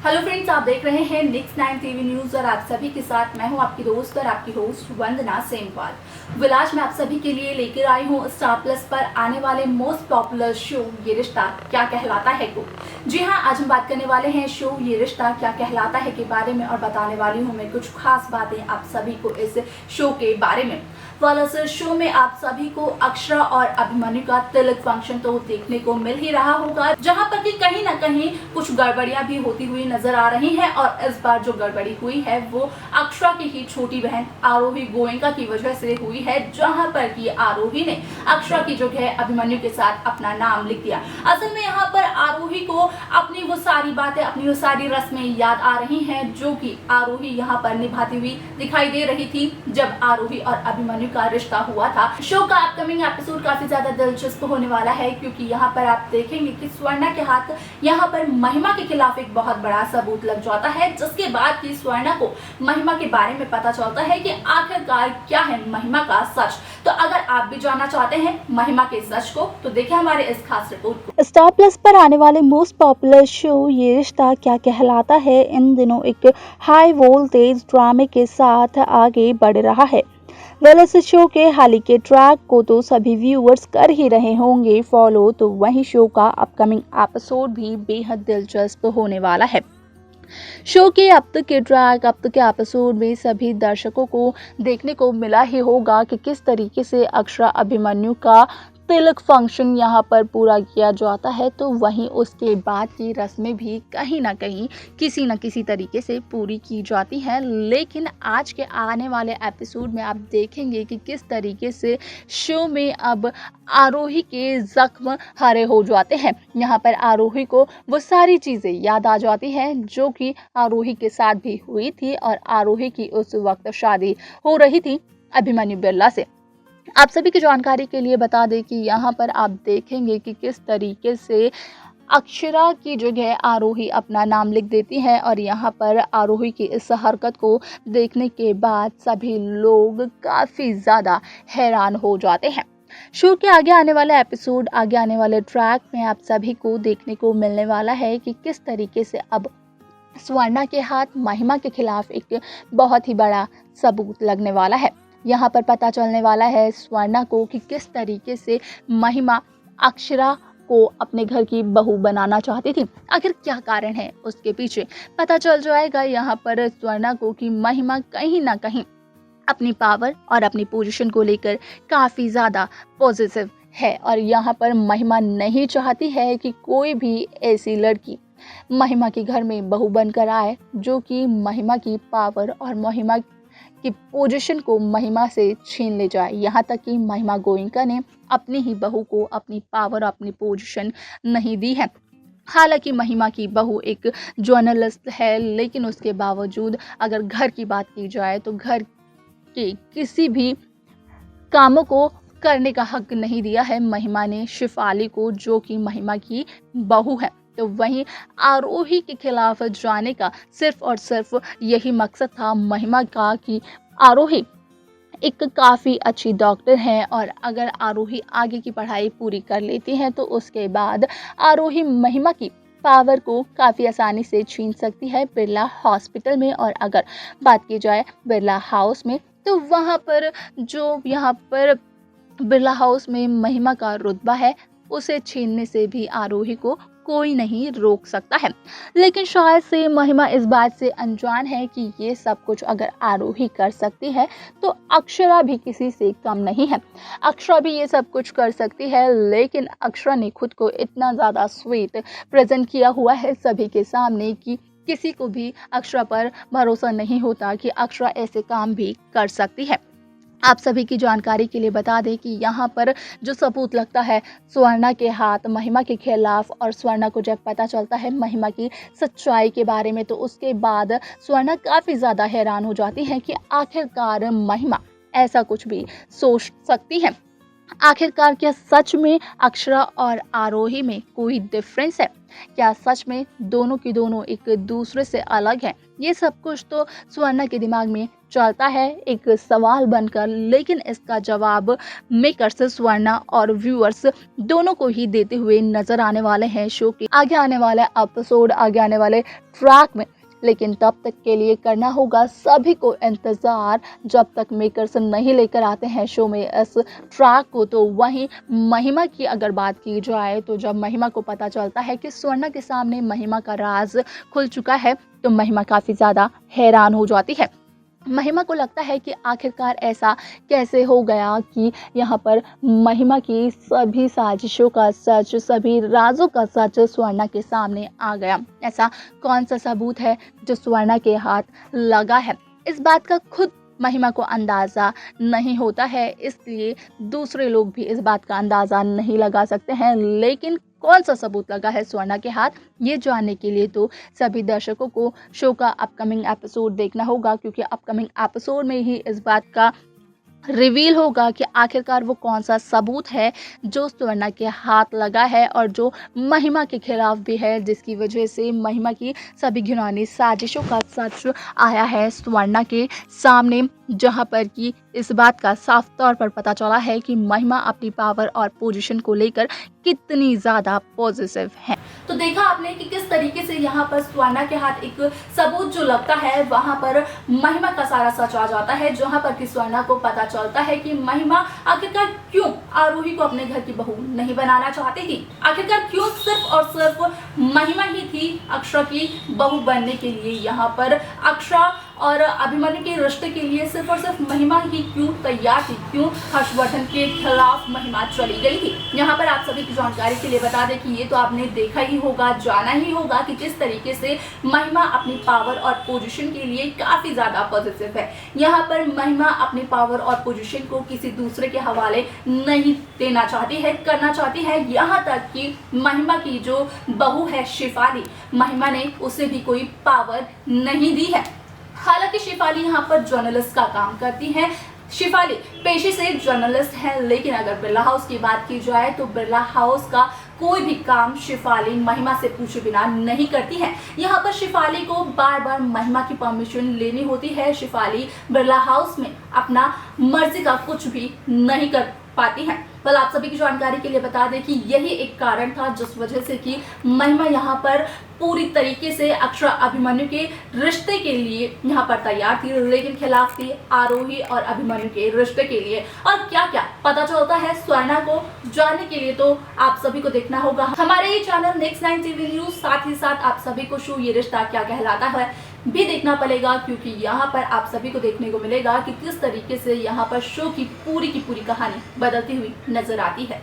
Hello friends, आप देख रहे हैं निक्स 9 टीवी न्यूज और आप सभी के साथ मैं हूं आपकी दोस्त और आपकी होस्ट वंदना सेमवाल। विलाज में आप सभी के लिए लेकर आई हूं स्टार प्लस पर आने वाले मोस्ट पॉपुलर शो ये रिश्ता क्या कहलाता है को। जी हां, आज हम बात करने वाले हैं शो ये रिश्ता क्या कहलाता है के बारे में और बताने वाली हूं मैं कुछ खास बातें आप सभी को इस शो के बारे में। शो में आप सभी को अक्षरा और अभिमन्यु का तिलक फंक्शन तो देखने को मिल ही रहा होगा, जहां पर कि कहीं ना कहीं कुछ गड़बड़ियां भी होती हुई नजर आ रही हैं। और इस बार जो गड़बड़ी हुई है वो अक्षरा की ही छोटी बहन आरोही गोयनका की वजह से हुई है, जहां पर कि आरोही ने अक्षरा की जगह अभिमन्यु के साथ अपना नाम लिख दिया। असल में यहाँ पर आरोही को अपनी वो सारी बातें, अपनी वो सारी रस्में याद आ रही हैं जो कि आरोही यहाँ पर निभाती हुई दिखाई दे रही थी जब आरोही और अभिमन्यु का रिश्ता हुआ था। शो का अपकमिंग एपिसोड काफी ज्यादा दिलचस्प होने वाला है, क्योंकि यहाँ पर आप देखेंगे कि स्वर्णा के हाथ यहाँ पर महिमा के खिलाफ एक बहुत बड़ा सबूत लग जाता है, जिसके बाद की स्वर्णा को महिमा के बारे में पता चलता है कि आखिरकार क्या है महिमा का सच। तो अगर आप भी जानना चाहते हैं महिमा के सच को तो देखें हमारे इस खास रिपोर्ट को। स्टार प्लस पर आने वाले मोस्ट पॉपुलर शो ये रिश्ता क्या कहलाता है इन दिनों एक हाई वोल्टेज ड्रामे के साथ आगे बढ़ रहा है। इस शो के हाल ही के ट्रैक को तो सभी व्यूअर्स कर ही रहे होंगे फॉलो, तो वहीं शो का अपकमिंग एपिसोड भी बेहद दिलचस्प होने वाला है। शो के अब तक के ट्रैक, अब तक के एपिसोड में सभी दर्शकों को देखने को मिला ही होगा कि किस तरीके से अक्षरा अभिमन्यु का तिलक फंक्शन यहाँ पर पूरा किया जाता है, तो वहीं उसके बाद की रस्में भी कहीं ना कहीं किसी न किसी तरीके से पूरी की जाती हैं। लेकिन आज के आने वाले एपिसोड में आप देखेंगे कि किस तरीके से शो में अब आरोही के जख्म हरे हो जाते हैं। यहाँ पर आरोही को वो सारी चीज़ें याद आ जाती हैं जो कि आरोही के साथ भी हुई थी, और आरोही की उस वक्त शादी हो रही थी अभिमन्यु बिरला से। आप सभी की जानकारी के लिए बता दें कि यहाँ पर आप देखेंगे कि किस तरीके से अक्षरा की जगह आरोही अपना नाम लिख देती है, और यहाँ पर आरोही की इस हरकत को देखने के बाद सभी लोग काफ़ी ज़्यादा हैरान हो जाते हैं। शो के आगे आने वाले एपिसोड, आगे आने वाले ट्रैक में आप सभी को देखने को मिलने वाला है कि किस तरीके से अब स्वर्णा के हाथ महिमा के खिलाफ एक बहुत ही बड़ा सबूत लगने वाला है। यहाँ पर पता चलने वाला है स्वर्णा को कि किस तरीके से महिमा अक्षरा को अपने घर की बहू बनाना चाहती थी। आखिर क्या कारण है उसके पीछे पता चल जाएगा यहाँ पर स्वर्णा को कि महिमा कहीं ना कहीं अपनी पावर और अपनी पोजीशन को लेकर काफ़ी ज़्यादा पॉजिटिव है, और यहाँ पर महिमा नहीं चाहती है कि कोई भी ऐसी लड़की महिमा के घर में बहू बनकर आए जो कि महिमा की पावर और महिमा की पोजीशन को महिमा से छीन ले जाए। यहाँ तक कि महिमा गोयनका ने अपनी ही बहू को अपनी पावर, अपनी पोजीशन नहीं दी है। हालांकि महिमा की बहू एक जर्नलिस्ट है, लेकिन उसके बावजूद अगर घर की बात की जाए तो घर के किसी भी कामों को करने का हक नहीं दिया है महिमा ने शिफाली को, जो कि महिमा की बहू है। तो वहीं आरोही के खिलाफ जाने का सिर्फ और सिर्फ यही मकसद था महिमा का कि आरोही एक काफ़ी अच्छी डॉक्टर हैं, और अगर आरोही आगे की पढ़ाई पूरी कर लेती हैं तो उसके बाद आरोही महिमा की पावर को काफ़ी आसानी से छीन सकती है बिरला हॉस्पिटल में। और अगर बात की जाए बिरला हाउस में, तो वहाँ पर जो यहाँ पर बिरला हाउस में महिमा का रुतबा है उसे छीनने से भी आरोही को कोई नहीं रोक सकता है। लेकिन शायद से महिमा इस बात से अनजान है कि ये सब कुछ अगर आरोही कर सकती है तो अक्षरा भी किसी से कम नहीं है। अक्षरा भी ये सब कुछ कर सकती है, लेकिन अक्षरा ने खुद को इतना ज़्यादा स्वीट प्रेजेंट किया हुआ है सभी के सामने कि किसी को भी अक्षरा पर भरोसा नहीं होता कि अक्षरा ऐसे काम भी कर सकती है। आप सभी की जानकारी के लिए बता दें कि यहाँ पर जो सबूत लगता है स्वर्णा के हाथ महिमा के खिलाफ, और स्वर्णा को जब पता चलता है महिमा की सच्चाई के बारे में, तो उसके बाद स्वर्णा काफ़ी ज़्यादा हैरान हो जाती है कि आखिरकार महिमा ऐसा कुछ भी सोच सकती है। आखिरकार क्या सच में अक्षरा और आरोही में कोई डिफरेंस है? क्या सच में दोनों की दोनों एक दूसरे से अलग हैं? ये सब कुछ तो स्वर्णा के दिमाग में चलता है एक सवाल बनकर, लेकिन इसका जवाब मेकर्स स्वर्णा और व्यूअर्स दोनों को ही देते हुए नजर आने वाले हैं शो के आगे आने वाले एपिसोड, आगे आने वाले ट्रैक में। लेकिन तब तक के लिए करना होगा सभी को इंतज़ार, जब तक मेकर्स नहीं लेकर आते हैं शो में इस ट्रैक को। तो वहीं महिमा की अगर बात की जाए, तो जब महिमा को पता चलता है कि स्वर्णा के सामने महिमा का राज खुल चुका है, तो महिमा काफ़ी ज़्यादा हैरान हो जाती है। महिमा को लगता है कि आखिरकार ऐसा कैसे हो गया कि यहाँ पर महिमा की सभी साजिशों का सच, सभी राजों का सच स्वर्णा के सामने आ गया। ऐसा कौन सा सबूत है जो स्वर्णा के हाथ लगा है? इस बात का खुद महिमा को अंदाज़ा नहीं होता है, इसलिए दूसरे लोग भी इस बात का अंदाज़ा नहीं लगा सकते हैं। लेकिन कौन सा सबूत लगा है स्वर्णा के हाथ, ये जानने के लिए तो सभी दर्शकों को शो का अपकमिंग एपिसोड देखना होगा, क्योंकि अपकमिंग एपिसोड में ही इस बात का रिवील होगा कि आखिरकार वो कौन सा सबूत है जो स्वर्णा के हाथ लगा है और जो महिमा के खिलाफ भी है, जिसकी वजह से महिमा की सभी घिनौनी साजिशों का सच आया है स्वर्णा के सामने, जहां पर कि इस बात का साफ तौर पर पता चला है कि महिमा अपनी पावर और पोजीशन को लेकर कितनी ज़्यादा पॉजिटिव है। तो देखा आपने कि किस तरीके से यहाँ पर स्वर्णा के हाथ एक सबूत जो लगता है, वहां पर महिमा का सारा सच आ जाता है, जहां पर कि स्वर्णा को पता चलता है कि महिमा आखिरकार क्यों आरोही को अपने घर की बहू नहीं बनाना चाहती थी। आखिरकार क्यों सिर्फ और सिर्फ महिमा ही थी अक्षरा की बहू बनने के लिए। यहाँ पर अक्षरा और अभिमन्यु के रिश्ते के लिए सिर्फ और सिर्फ महिमा ही क्यों तैयार थी, क्यों हर्षवर्धन के खिलाफ महिमा चली गई थी। यहाँ पर आप सभी की जानकारी के लिए बता दें कि ये तो आपने देखा ही होगा, जाना ही होगा कि किस तरीके से महिमा अपनी पावर और पोजीशन के लिए काफी ज्यादा पॉजिटिव है। यहाँ पर महिमा अपनी पावर और पोजीशन को किसी दूसरे के हवाले नहीं देना चाहती है, करना चाहती है। यहाँ तक कि महिमा की जो बहू है शिफाली, महिमा ने उसे भी कोई पावर नहीं दी है। हालांकि शिफाली यहाँ पर जर्नलिस्ट का काम करती है, शिफाली पेशे से जर्नलिस्ट है, लेकिन अगर बिरला हाउस की बात की जाए तो बिरला हाउस का कोई भी काम शिफाली महिमा से पूछे बिना नहीं करती है। यहाँ पर शिफाली को बार बार महिमा की परमिशन लेनी होती है। शिफाली बिरला हाउस में अपना मर्जी का कुछ भी नहीं कर पाती हैं। well, आप सभी की जानकारी के लिए बता दें कि यही एक कारण था जिस वजह से कि महिमा यहाँ पर पूरी तरीके से अक्षरा अभिमन्यु के रिश्ते के लिए यहाँ पर तैयार थी, लेकिन खिलाफ थी आरोही और अभिमन्यु के रिश्ते के लिए। और क्या क्या पता चलता है स्वर्णा को, जानने के लिए तो आप सभी को देखना होगा हमारे ये चैनल नेक्स्ट 9 टीवी न्यूज। साथ ही साथ आप सभी को शो ये रिश्ता क्या कहलाता है भी देखना पड़ेगा, क्योंकि यहाँ पर आप सभी को देखने को मिलेगा कि किस तरीके से यहाँ पर शो की पूरी कहानी बदलती हुई नजर आती है।